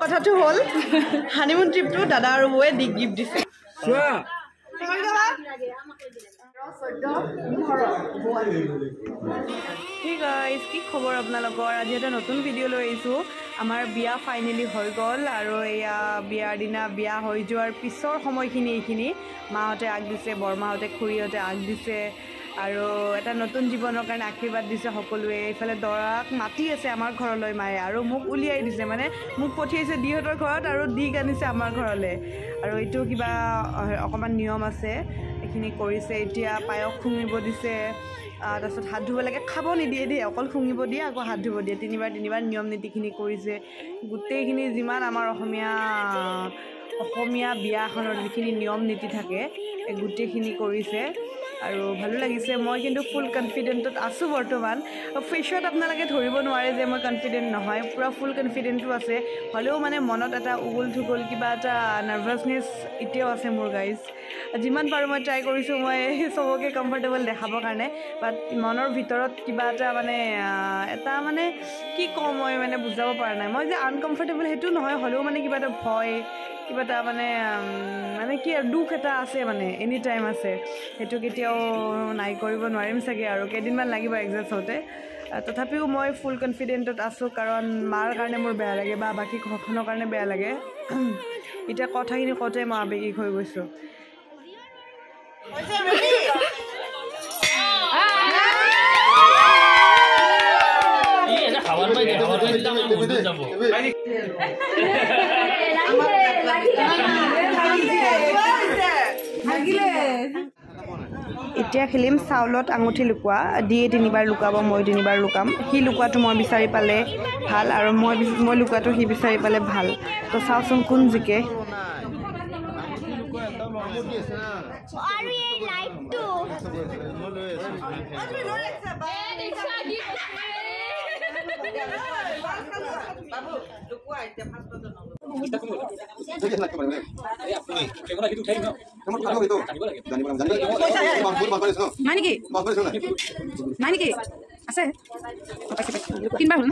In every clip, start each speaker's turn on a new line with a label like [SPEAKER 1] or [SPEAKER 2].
[SPEAKER 1] কথাটো হল হানিমুন ট্ৰিপটো দাদা আৰু বৌয়ে দি গিফ্ট দিছে Hey guys, কি খবৰ আপোনালোকৰ আজি এটা নতুন ভিডিও লৈ আহিছো আমাৰ বিয়া ফাইনালি হৈ গল আৰু এয়া বিয়াৰ দিনা বিয়া হৈ যোৱাৰ পিছৰ সময়খিনি এইখিনি মাহতে আগ দিছে বৰমাহতে খুৰীহতে আগ দিছে আৰু এটা নতুন জীৱনৰ কাৰণে আশীৰ্বাদ দিছে সকলোৱে ইফালে দৰাক মাতি আছে আমাৰ ঘৰলৈ মায়ে আৰু মোক উলিয়াই দিছে মানে মোক পঠিয়াইছে দিহতৰ ঘৰত আৰু দিক আনিছে আমাৰ ঘৰলৈ আৰু এইটো কিবা অকমান নিয়ম আছে এইখিনি কৰিছে এতিয়া পায়স খুঙিব দিছে তাৰপিছত হাত ধুব লাগে খাব নিদিয়ে দেই অকল খুঙিব দিয়ে আকৌ হাত ধুব দিয়ে তিনিবাৰ নিয়ম নীতিখিনি কৰিছে গোটেইখিনি যিমান আমাৰ অসমীয়া বিয়াখনৰ যিখিনি নিয়ম নীতি থাকে এই গোটেইখিনি কৰিছে আৰু ভালো লাগিছে মই কিন্তু ফুল কনফিডেন্টত আছো বৰ্তমান ফেশত আপোনালোকে ধৰিব নোৱাৰে যে মই কনফিডেন্ট নহয় পুৰা ফুল কনফিডেন্টটো আছে হলেও মানে মনত এটা উগুল থুগুল কিবা এটা নাৰ্ভাছনেছ এতিয়াও আছে মোৰ গাইজ যিমান পাৰো মই ট্ৰাই কৰিছো মই সবকে কমফৰ্টেবল দেখাবৰ কাৰণে বাট মনৰ ভিতৰত কিবা এটা মানে এটা মানে কি কম মই মানে বুজাব পৰা নাই মই যে আনকমফৰ্টেবল হেতু নহয় হলেও মানে কিবা এটা ভয় কিবা এটা মানে কি দুখ এটা আছে মানে এনি টাইম আছে হেতু কেতিয়াও নাই কৰিব নোৱাৰিম চাগে আৰু কেইদিনমান লাগিব এক্সাষ্ট হতে তথাপিও মই ফুল কনফিডেন্টত আছো কাৰণ মাৰ কাৰণে মোৰ বেয়া লাগে বা বাকি ঘৰখনৰ কাৰণে বেয়া লাগে এটা কথাখিনি কতে মই আবেগিক হৈ গৈছো এতিয়া খেলিম চাউলত আঙুঠি লুকুৱা দিয়ে তিনিবাৰ লুকাব মই তিনিবাৰ লুকাম সি লুকুৱাটো মই বিচাৰি পালে ভাল আৰু মই লুকুৱাটো সি বিচাৰি পালে ভাল তো চাওচোন কোন জিকে
[SPEAKER 2] আৰু এই লাইটটো বাবু লুকুৱা এতিয়া ফাষ্ট
[SPEAKER 1] নাকি আছে তিনবাৰ হল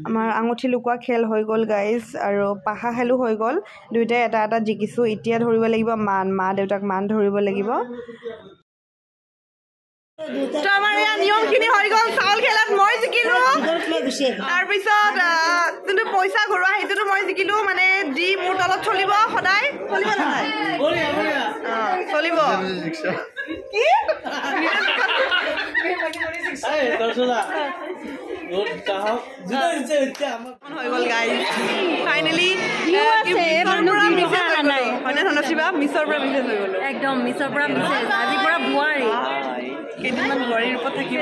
[SPEAKER 1] আমাৰ আঙুঠি লুকুৱা খেল হৈ গল গাইজ আৰু পাহা খেলো হৈ গল দুইটাই এটা এটা জিকিছো এতিয়া ধৰিব লাগিব মা দেউতাক মান ধৰিব লাগিব তো আমাৰ ইয়া নিয়মখিনি হৈ গল চাউল খেলাত মই জিকিলো তাৰপিছত কিন্তু পইচা ঘৰুৱা হেতুটো মই জিকিলো মানে দি মোৰ তলত চলিব সদায় চলিব নহয় চলিব কি হৈ গল গাইজ ফাইনেলি মিছৰ পৰা মেছেজ হৈ গল একদম মিছৰ পৰা মেছেজ আজিৰ পৰা বোৱাৰী কেইদিনমান বোৱাৰীৰ ৰূপত থাকিব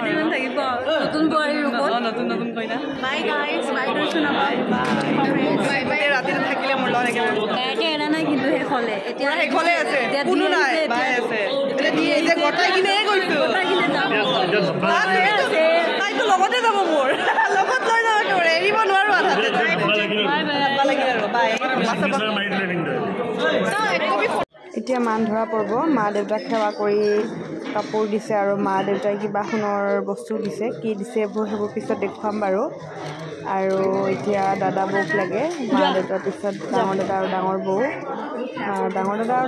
[SPEAKER 1] নতুন বোৱাৰীৰ ৰূপত নতুন কইনা বাই গাইজ বাই কৈছো না বাই ৰাতিটো থাকিলে মোৰ লগত একে এৰা নাই কিন্তু শেষলে এতিয়া শেষলে আছে কোনো নাই বাই আছে এতিয়া গটাই কিনে গৈছো তাইতো লগতে যাব মোৰ লগত লৈ যাব তোৰ এৰিব নোৱাৰো আধাতে এতিয়া মান ধৰা পৰ্ব মা দেউতাক সেৱা কৰি কাপোৰ দিছে আৰু মা দেউতাই কিবা সোণৰ বস্তু দিছে কি দিছে সেইবোৰ পিছত দেখুৱাম বাৰু আৰু এতিয়া দাদা বৌক লাগে মা দেউতাৰ পিছত ডাঙৰ দাদা আৰু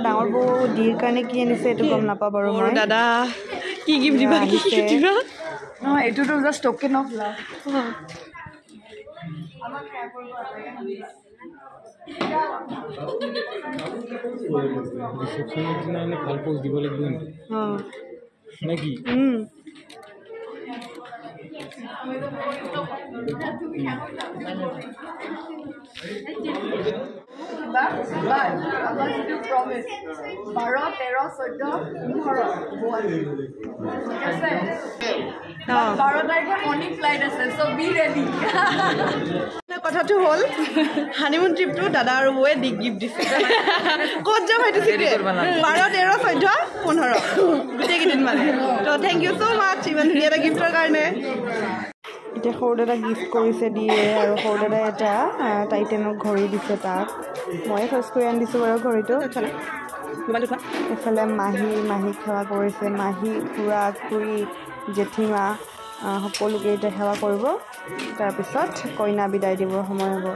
[SPEAKER 1] ডাঙৰ বৌ দিৰ কাৰণে কি আনিছে এইটো গম নাপাওঁ বাৰু মই দাদা কি গিফ্ট দিবা নহয় এইটোতো জাষ্ট টোকেন অফ লাভ
[SPEAKER 3] ভাল পোষ্ট দিব লাগিব নাকি
[SPEAKER 1] promise 12, 13, 14, 15 ঠিক আছে
[SPEAKER 4] 12 তাৰিখে মৰ্নিং ফ্লাইট আছে সো বি ৰেডি
[SPEAKER 1] কথাটো হ'ল হানিমুন ট্ৰিপটো দাদা আৰু বৌয়ে দি গিফ্ট দিছে ক'ত যাম সেইটো চিক্ৰেট 12 13 14 15 গোটেইকেইদিন মানে তো থেংক ইউ ছ' মাছ ইমান ধুনীয়া এটা গিফ্টৰ কাৰণে এতিয়া সৰু দাদা গিফ্ট কৰিছে দিয়ে আৰু সৰু দাদাই এটা টাইটেনক ঘড়ী দিছে তাক মই ফাৰ্ষ্ট কৰি আনি দিছোঁ বাৰু ঘড়ীটো এইফালে মাহীক সেৱা কৰিছে মাহী খুৰা খুৰী জেঠীমা সকলোকে এতিয়া সেৱা কৰিব তাৰপিছত কইনা বিদায় দিবৰ সময় হ'ব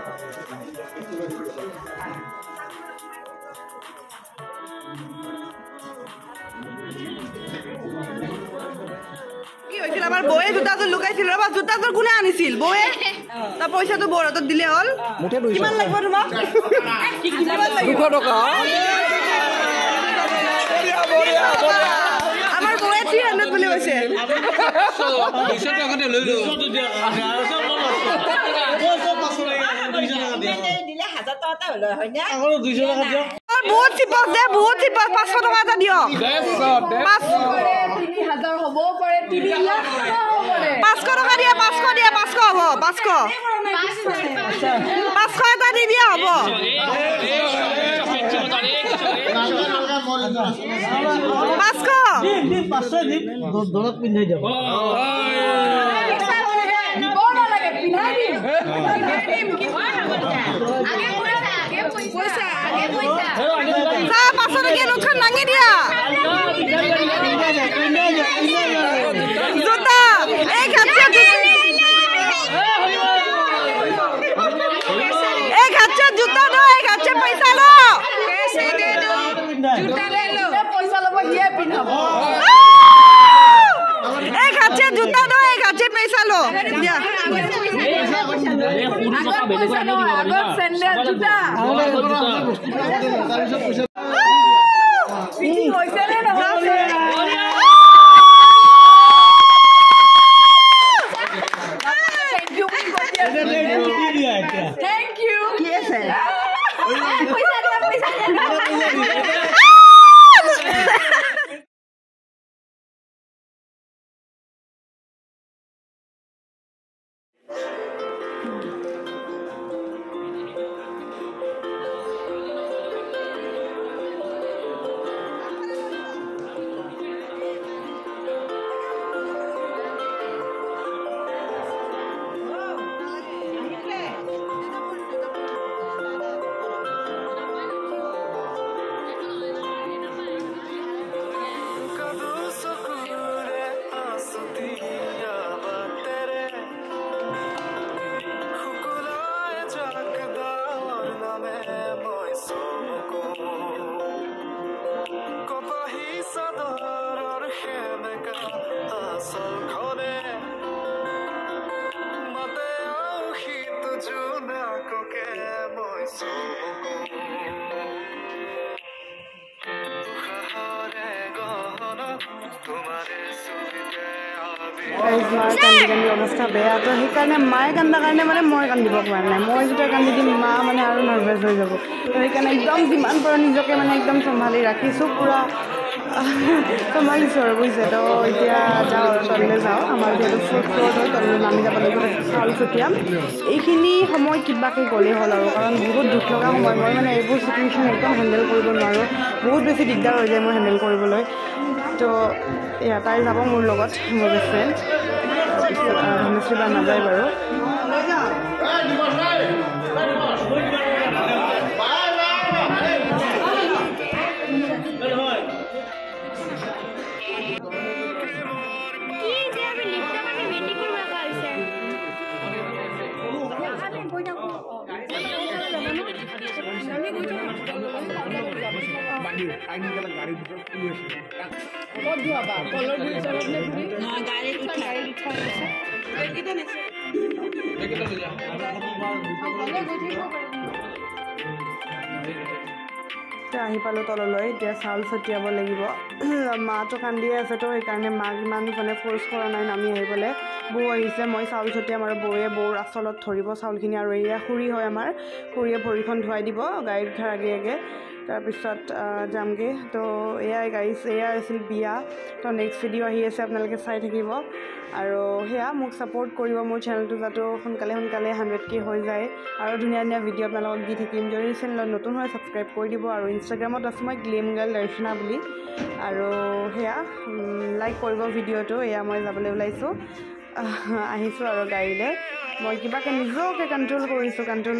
[SPEAKER 1] কি হৈছিল আমাৰ বৌয়ে জোতাযোৰ লুকাইছিল ৰ'বা জোতাযোৰ কোনে আনিছিল বৌয়ে তাৰ পইচাটো বৌৰ হাতত দিলে হ'ল কিমান লাগিব তোমাক 200 টকা আমাৰ বৌয়ে 300 বুলি কৈছে
[SPEAKER 3] 200 টকাতে লৈ লো
[SPEAKER 1] বহুত চিপক দে বহুত চিপক 500 টকা এটা দিয়ক
[SPEAKER 4] 3000 হ'ব পাৰে 3 লাখ হ'ব পাৰে
[SPEAKER 1] 500 টকা দিয়া 500 দিয়া 500 হ'ব 500 এটা দি দিয়া হ'ব
[SPEAKER 5] 500 দিম দলত পিন্ধাই যাব
[SPEAKER 1] লোকচান ভাঙি দিয়া জোতা এই ঘাটছে জোতা লো এই ঘাটছে পইচা লো
[SPEAKER 4] পইচা ল'ব হিয়ে পিন্ধাব
[SPEAKER 1] এই ঘাটছে জোতা লো এই ঘাটছে পইচা লো দিয়া
[SPEAKER 4] Thank you.
[SPEAKER 1] Yes, sir. মাৰ কান্দি অৱস্থা বেয়া তো সেইকাৰণে মায়ে কান্দাৰ কাৰণে মানে মই কান্দিব পৰা নাই মই যেতিয়া কান্দি দিম মা মানে আৰু নাৰ্ভাছ হৈ যাব তো সেইকাৰণে একদম যিমান পাৰোঁ নিজকে মানে একদম চম্ভালি ৰাখিছোঁ পূৰা চম্ভালিছোঁ আৰু বুজিছে তো এতিয়া যাওঁ আৰু তললৈ যাওঁ আমাৰ যিহেতু ফুড ফ্ল'ৰ হয় তললৈ নামি যাব লাগিব চাউল ছটিয়াম এইখিনি সময় কিবাকৈ গ'লেই হ'ল আৰু কাৰণ বহুত দুখ লগা সময় মই মানে এইবোৰ চিটুৱেশ্যন একদম হেণ্ডেল কৰিব নোৱাৰোঁ বহুত বেছি দিগদাৰ হৈ যায় মই হেণ্ডেল কৰিবলৈ তো এয়া তাই যাব মোৰ লগত মোৰ বেষ্ট ফ্ৰেণ্ড ধনশ্ৰী বা নাযায় বাৰু আহি পালোঁ তললৈ এতিয়া চাউল ছটিয়াব লাগিব মাটো কান্দিয়ে আছে তো সেইকাৰণে মাক ইমান মানে ফ'ৰ্চ কৰা নাই নামি আহিবলৈ বৌ আহিছে মই চাউল ছটিয়াম আৰু বৌয়ে বৌৰ আচলত ধৰিব চাউলখিনি আৰু এয়া খুৰী হয় আমাৰ খুৰীয়ে ভৰিখন ধুৱাই দিব গাড়ীত উঠাৰ আগে আগে তাৰপিছত যামগৈ তো এয়াই গাইজ এয়া আছিল বিয়া তো নেক্সট ভিডিঅ' আহি আছে আপোনালোকে চাই থাকিব আৰু সেয়া মোক ছাপোৰ্ট কৰিব মোৰ চেনেলটো যাতে সোনকালে 100K হৈ যায় আৰু ধুনীয়া ধুনীয়া ভিডিঅ' আপোনালোকক দি থাকিম যদি চেনেলত নতুন হয় ছাবস্ক্ৰাইব কৰি দিব আৰু ইনষ্টাগ্ৰামত আছোঁ মই গ্লেম গাৰ্ল দৰ্শনা বুলি আৰু সেয়া লাইক কৰিব ভিডিঅ'টো এয়া মই যাবলৈ ওলাইছোঁ আহিছোঁ আৰু গাড়ীলৈ মই কিবাকৈ নিজকে কণ্ট্ৰল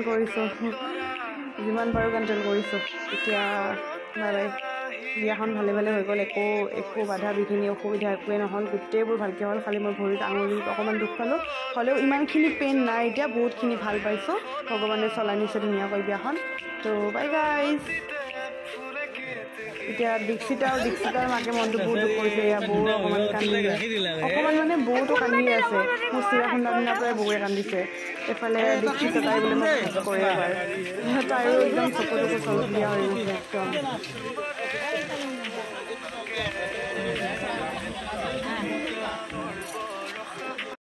[SPEAKER 1] কৰিছোঁ যিমান পাৰোঁ কণ্ট্ৰল কৰিছোঁ এতিয়া বাই বিয়াখন ভালে হৈ গ'ল একো বাধা বিঘিনি অসুবিধা একোৱে নহ'ল গোটেইবোৰ ভালকৈ হ'ল খালি মই ভৰিত আঙুলিত অকণমান দুখ পালোঁ হ'লেও ইমানখিনি পেইন নাই এতিয়া বহুতখিনি ভাল পাইছোঁ ভগৱানে চলাই নিছে ধুনীয়াকৈ বিয়াখন তো বাই গাইজ এতিয়া দীক্ষিতাৰ মাকে মনটো বহুত দুখ কৰিছে এয়া বৌ অকণমান কান্দিছে অকণমান মানে বৌটো কান্দি আছে মোৰ চিৰা খুন্দাৰ পৰাই বৌৱে কান্দিছে এফালে দীক্ষিতা তাই বোলে মই কৰে এবাৰ তাইৰো একদম চকুটো চলকীয়া হৈ গৈছে একদম